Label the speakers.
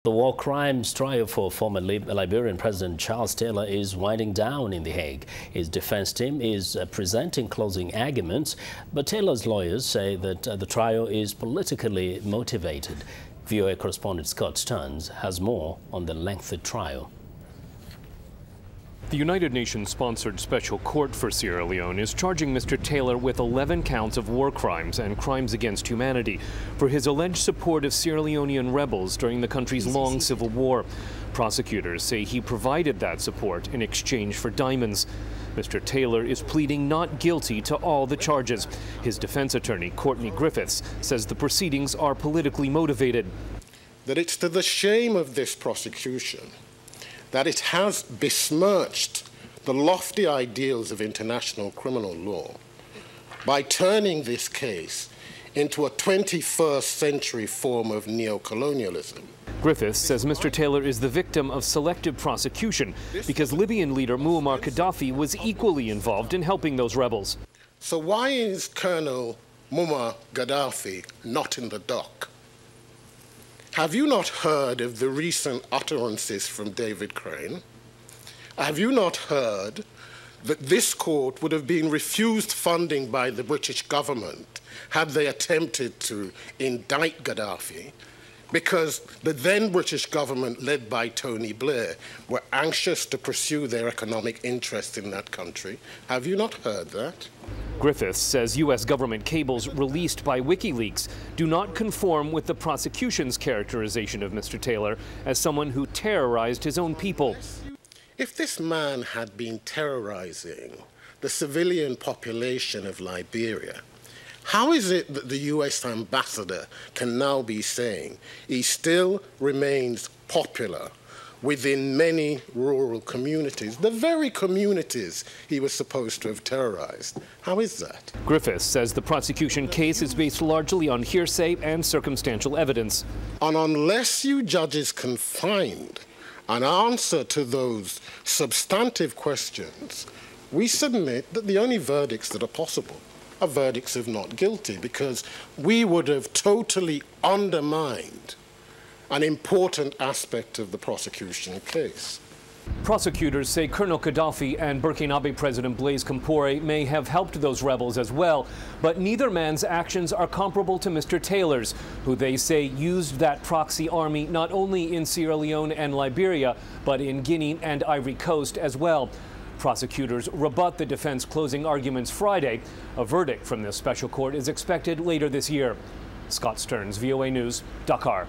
Speaker 1: The war crimes trial for former Liberian President Charles Taylor is winding down in The Hague. His defense team is presenting closing arguments, but Taylor's lawyers say that the trial is politically motivated. VOA correspondent Stearns has more on the lengthy trial.
Speaker 2: The United Nations-sponsored Special Court for Sierra Leone is charging Mr. Taylor with 11 counts of war crimes and crimes against humanity for his alleged support of Sierra Leonean rebels during the country's long civil war. Prosecutors say he provided that support in exchange for diamonds. Mr. Taylor is pleading not guilty to all the charges. His defense attorney, Courtney Griffiths, says the proceedings are politically motivated.
Speaker 3: That it's to the shame of this prosecution that it has besmirched the lofty ideals of international criminal law by turning this case into a 21st century form of neocolonialism.
Speaker 2: Griffiths says Mr. Taylor is the victim of selective prosecution because Libyan leader Moammar Gadhafi was equally involved in helping those rebels.
Speaker 3: So why is Colonel Moammar Gadhafi not in the dock? Have you not heard of the recent utterances from David Crane? Have you not heard that this court would have been refused funding by the British government had they attempted to indict Gadhafi, because the then British government, led by Tony Blair, were anxious to pursue their economic interests in that country? Have you not heard that?
Speaker 2: Griffiths says U.S. government cables released by WikiLeaks do not conform with the prosecution's characterization of Mr. Taylor as someone who terrorized his own people.
Speaker 3: If this man had been terrorizing the civilian population of Liberia, how is it that the U.S. ambassador can now be saying he still remains popular within many rural communities, the very communities he was supposed to have terrorized? How is that?
Speaker 2: Griffiths says the prosecution case is based largely on hearsay and circumstantial evidence.
Speaker 3: And unless you judges can find an answer to those substantive questions, we submit that the only verdicts that are possible are verdicts of not guilty, because we would have totally undermined an important aspect of the prosecution case.
Speaker 2: Prosecutors say Colonel Gadhafi and Burkinabe President Blaise Compaoré may have helped those rebels as well, but neither man's actions are comparable to Mr. Taylor's, who they say used that proxy army not only in Sierra Leone and Liberia, but in Guinea and Ivory Coast as well. Prosecutors rebut the defense closing arguments Friday. A verdict from this special court is expected later this year. Stearns, VOA News, Dakar.